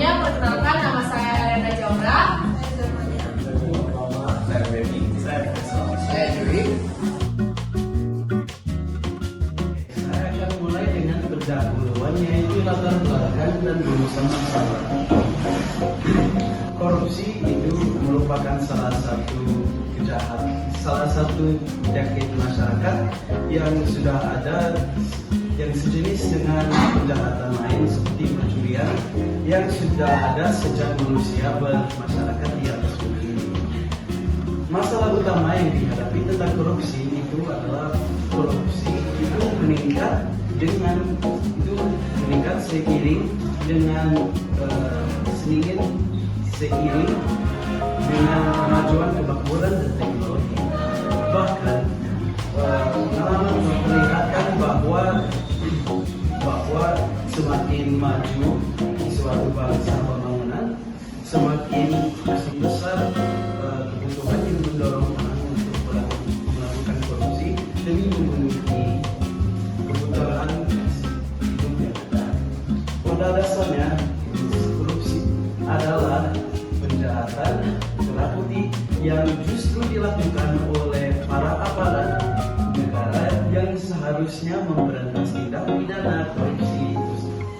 semuanya, perkenalkan nama saya Rena Jaura. Saya Baby. Saya Juri. Saya akan mulai dengan pendahuluan, yaitu latar belakang dan rumusan masalah. Korupsi itu merupakan salah satu penyakit masyarakat yang sudah ada, yang sejenis dengan kejahatan lain seperti pencurian yang sudah ada sejak manusia bermasyarakat di atas bumi ini. Masalah utama yang dihadapi tentang korupsi itu adalah korupsi itu meningkat seiring dengan kemajuan kemakmuran dan teknologi. Bahkan pengalaman memperlihatkan bahwa semakin maju di suatu bangsa pembangunan, semakin besar kebutuhan yang mendorong orang untuk melakukan korupsi demi memenuhi kebutuhan hidup yang ada. Pada dasarnya, korupsi adalah kejahatan gelap putih yang justru dilakukan oleh para aparat negara yang seharusnya memberantas tindak pidana korupsi.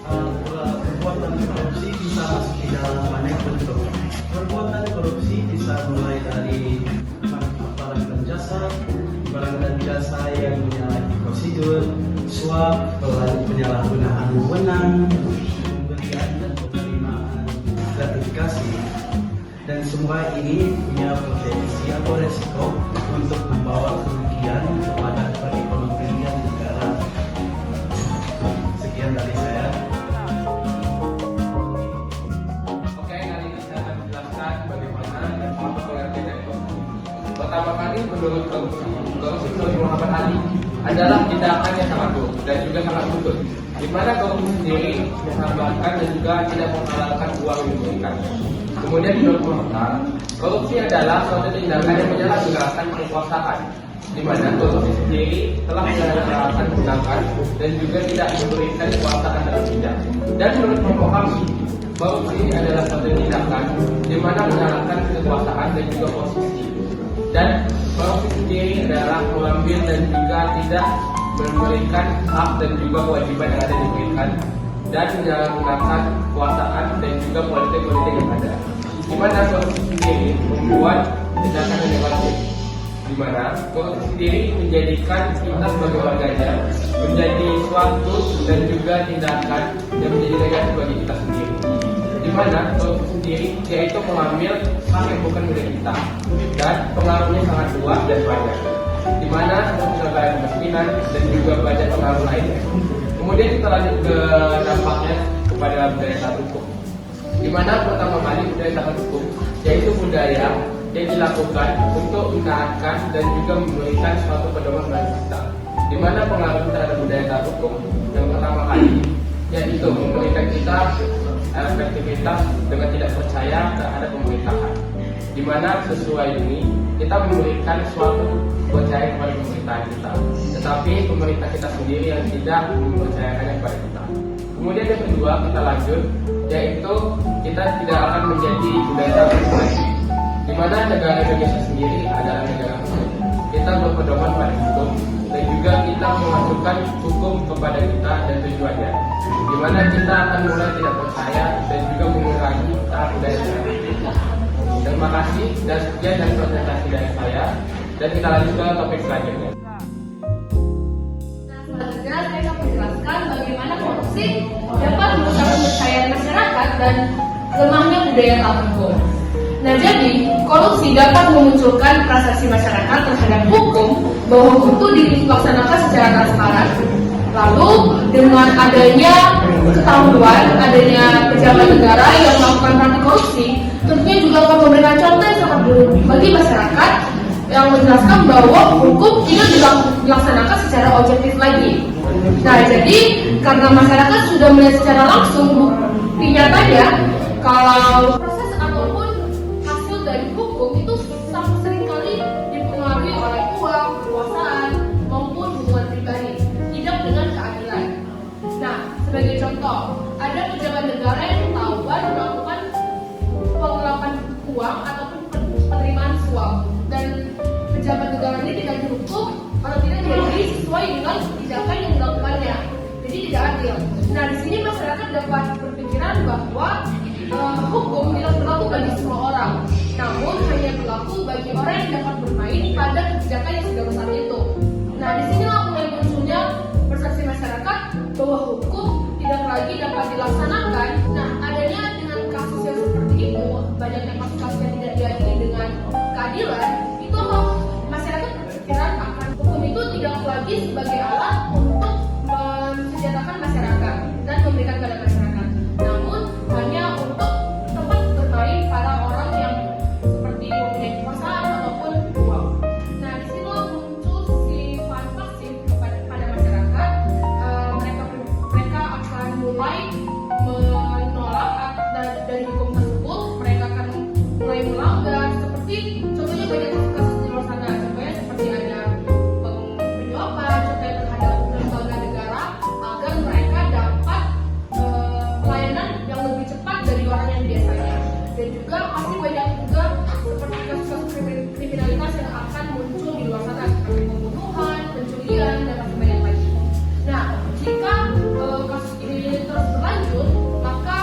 Perbuatan korupsi bisa masuk di dalam banyak bentuk. Perbuatan korupsi bisa mulai dari barang dan jasa yang menyalahi prosedur, suap, penyalahgunaan wewenang, pemberian dan penerimaan gratifikasi, dan semua ini punya potensi atau resiko untuk membawa kerugian kepada perekonomian negara. Sekian dari saya. Oke, kali ini saya akan menjelaskan bagaimana dan apa pengertian dari korupsi. Pertama kali, menurut korupsi Muhammad Ali adalah tindakan yang sangat buruk dan juga sangat butut, di mana korupsi sendiri menghambatkan dan juga tidak menghalalkan uang yang diberikan. Kemudian menurut Muhammad, korupsi adalah suatu tindakan yang menyalahgunakan kekuasaan, di mana korupsi sendiri telah menyalahgunakan tindakan dan juga tidak memberikan kekuasaan dalam bidang. Dan menurut memahami, korupsi adalah suatu tindakan di mana menyalahkan kekuasaan dan juga posisi. Dan korupsi sendiri adalah mengambil dan juga tidak memberikan hak dan juga kewajiban yang ada diberikan, dan menyalahgunakan kekuasaan dan juga politik-politik yang ada. Di mana korupsi sendiri membuat tindakan yang negatif, di mana korupsi sendiri menjadikan kita sebagai warganya menjadi suatu dan juga tindakan yang menjadi negatif bagi kita sendiri. Di mana korupsi sendiri yaitu mengambil hak yang bukan milik kita, dan pengaruhnya sangat luas dan banyak, di mana sebagai kemiskinan dan juga banyak pengaruh lainnya. Kemudian kita lanjut ke dampaknya kepada budaya taat hukum, di mana pertama kali budaya taat hukum yaitu budaya yang dilakukan untuk menaatkan dan juga memberikan suatu pedoman bagi kita, di mana pengaruh terhadap budaya taat hukum yang pertama kali yaitu memberikan kita efektivitas dengan tidak percaya terhadap pemerintahan, di mana sesuai ini kita memberikan suatu percaya kepada pemerintahan kita, tetapi pemerintah kita sendiri yang tidak mempercayakannya kepada kita. Kemudian yang kedua, kita lanjut, yaitu kita tidak akan menjadi budaya taat hukum lagi, di mana negara Indonesia sendiri adalah negara hukum. Kita berpedoman pada hukum dan juga kita mengajukan hukum kepada kita dan tujuannya, di mana kita akan mulai tidak percaya dan juga mengurangi tahap budaya negara. Terima kasih dan sekian dari presentasi dari saya, dan kita lanjut ke topik selanjutnya. Nah, selanjutnya saya akan menjelaskan bagaimana korupsi dapat merusak kepercayaan masyarakat dan lemahnya budaya taat hukum. Nah, jadi korupsi dapat memunculkan persepsi masyarakat terhadap hukum bahwa hukum itu dilaksanakan secara transparan. Lalu dengan adanya ketahuan, adanya pejabat negara yang melakukan praktik korupsi, tentunya juga akan memberikan contoh yang sangat buruk bagi masyarakat yang menjelaskan bahwa hukum tidak dilaksanakan secara objektif lagi. Nah, jadi karena masyarakat sudah melihat secara langsung bukti nyatanya kalau proses ataupun hasil dari hukum itu seringkali dipengaruhi oleh uang, kekuasaan, maupun hubungan pribadi, tidak dengan keadilan. Nah, sebagai contoh, ada pejabat negara yang ketahuan melakukan dapat berpikiran bahwa hukum tidak berlaku bagi semua orang, namun hanya berlaku bagi orang yang dapat bermain pada kebijakan yang sudah besar itu. Nah, disinilah mulai munculnya persepsi masyarakat bahwa hukum tidak lagi dapat dilaksanakan. Nah, adanya dengan kasus yang seperti itu, banyaknya kasus-kasus yang tidak diadili dengan keadilan, itu masyarakat berpikiran akan hukum itu tidak lagi sebagai alat untuk mensejahterakan masyarakat dan memberikan kepada masyarakat, namun hanya untuk tempat bermain para orang yang seperti mempunyai kekuasaan ataupun uang. Nah, di sini muncul sifat pasif pada masyarakat. Mereka akan mulai menolak dari hukum tersebut. Mereka akan mulai melanggar, seperti contohnya banyak kasus di luar sana. Contohnya seperti ada penyuapan, contohnya terhadap lembaga negara agar mereka dapat pelayanan yang lebih cepat dari orang yang biasanya. Dan juga pasti banyak juga seperti kasus-kasus kriminalitas yang akan muncul di luar sana seperti pembunuhan, pencurian, dan masih banyak lagi. Nah, jika kasus ini terus berlanjut, maka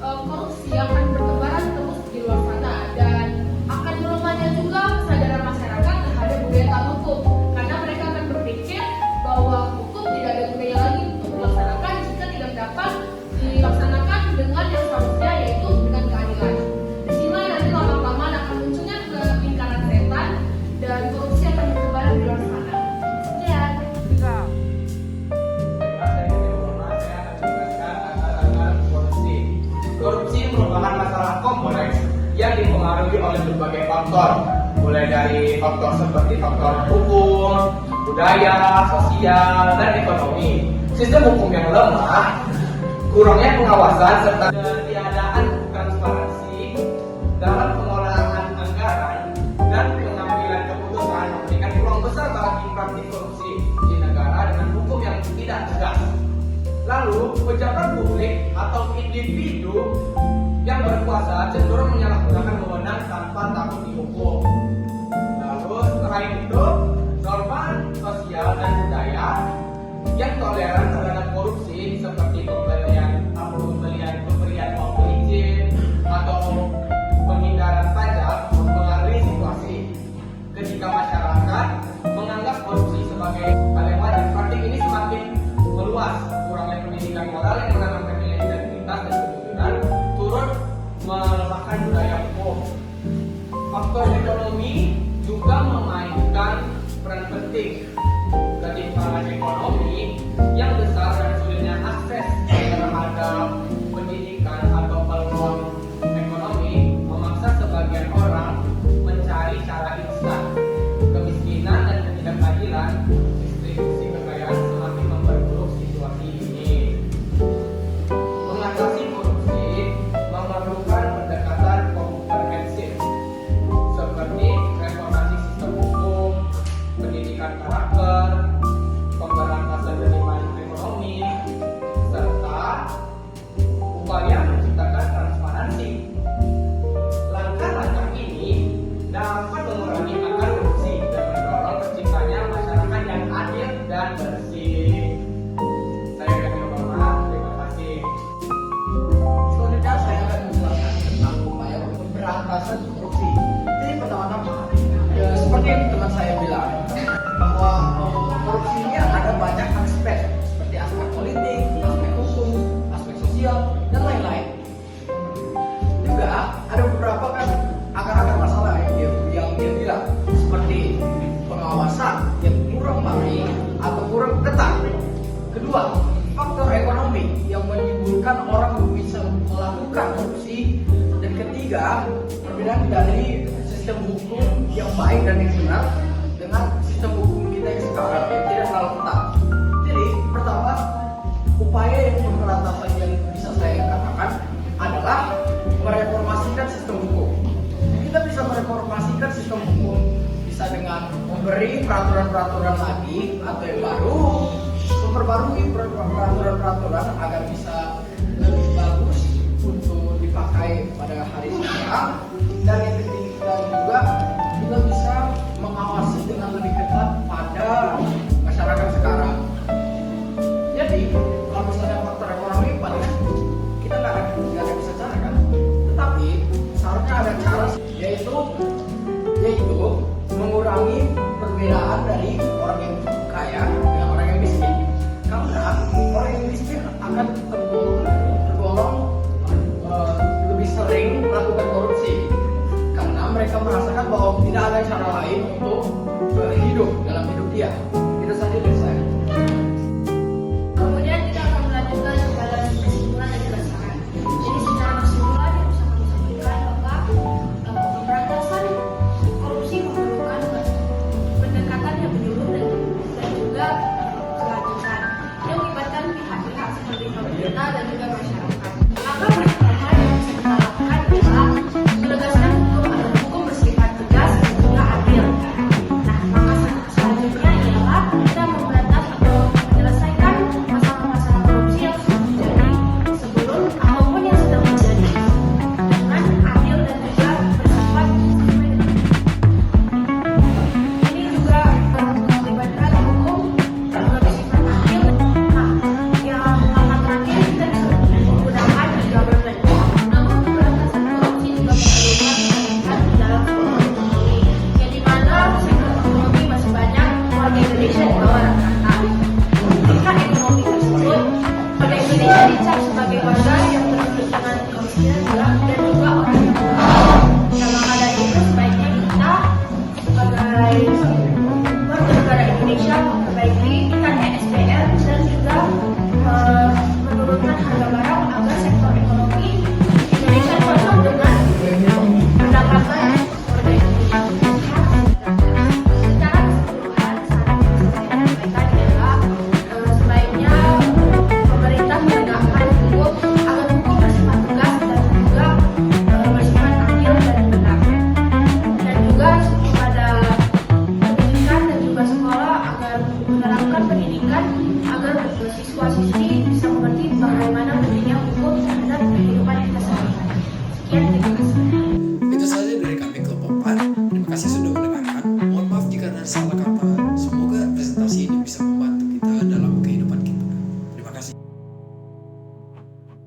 korupsi akan bertebaran terus di luar sana dan akan melemahnya juga kesadaran masyarakat terhadap budaya taat hukum, karena mereka akan berpikir bahwa hukum tidak ada gunanya lagi untuk dilaksanakan jika tidak dapat dilaksanakan dengan yang seharusnya, yaitu dengan keadilan. Di sini nanti lama-lama akan munculnya ke lingkaran setan dan korupsi akan bertebaran di luar sana. Sekian. Korupsi merupakan masalah kompleks yang dipengaruhi oleh berbagai faktor, mulai dari faktor seperti faktor hukum, budaya, sosial, dan ekonomi. Sistem hukum yang lemah, kurangnya pengawasan, serta ketiadaan transparansi dalam pengelolaan anggaran dan pengambilan keputusan memberikan peluang besar bagi praktik korupsi di negara dengan hukum yang tidak tegas. Lalu, pejabat publik atau individu yang berkuasa cenderung menyalahgunakan wewenang tanpa takut dihukum. Lalu, selain itu, norma sosial dan budaya yang toleran terhadap korupsi seperti pemberian uang izin atau penghindaran pajak mempengaruhi situasi. Ketika masyarakat menganggap korupsi sebagai hal yang wajar, praktik ini semakin meluas. Kurangnya pendidikan moral yang menanamkan nilai integritas dan kejujuran turut melemahkan budaya hukum. Faktor ekonomi juga memainkan peran penting. Ketimpangan ekonomi yang besar dan sulitnya akses terhadap pendidikan atau peluang ekonomi memaksa sebagian orang mencari cara instan. Kemiskinan dan ketidakadilan distribusi kekayaan semakin memperburuk situasi ini. Mengatasi korupsi memerlukan pendekatan komprehensif seperti reformasi sistem hukum, pendidikan karakter, pemberantasan penyimpangan ekonomi, serta upaya menciptakan transparansi. Langkah-langkah ini dapat mengurangi akar korupsi dan mendorong terciptanya masyarakat yang adil dan bersih. Saya Gani Obama, terima kasih. Selanjutnya saya akan menjelaskan tentang upaya pemberantasan korupsi. Jadi pertama-tama, seperti yang teman saya bilang, bahwa korupsi ini ada banyak aspek, seperti aspek politik, aspek hukum, aspek sosial, dan lain-lain. Juga ada beberapa kan akar-akar masalah yang dia bilang, seperti pengawasan yang kurang baik atau kurang ketat. Kedua, faktor ekonomi yang menimbulkan orang bisa melakukan korupsi. Dan ketiga, perbedaan dari sistem hukum yang baik dan yang benar dengan sistem hukum kita yang sekarang yang tidak terlalu ketat. Jadi pertama, upaya yang pemberantasan yang bisa saya katakan adalah mereformasikan sistem hukum. Kita bisa mereformasikan sistem hukum bisa dengan memberi peraturan-peraturan lagi atau yang baru, memperbarui peraturan-peraturan agar bisa lebih bagus untuk dipakai pada hari sekarang, dan yang ketiga juga kita bisa mengawasi dengan lebih ketat pada masyarakat sekarang. Jadi kalau misalnya faktor ekonomi paling ada cara, yaitu mengurangi perbedaan dari orang yang kaya dengan orang yang miskin. Karena orang yang miskin akan tergolong lebih sering melakukan korupsi, karena mereka merasakan bahwa tidak ada cara lain untuk hidup dalam hidup dia.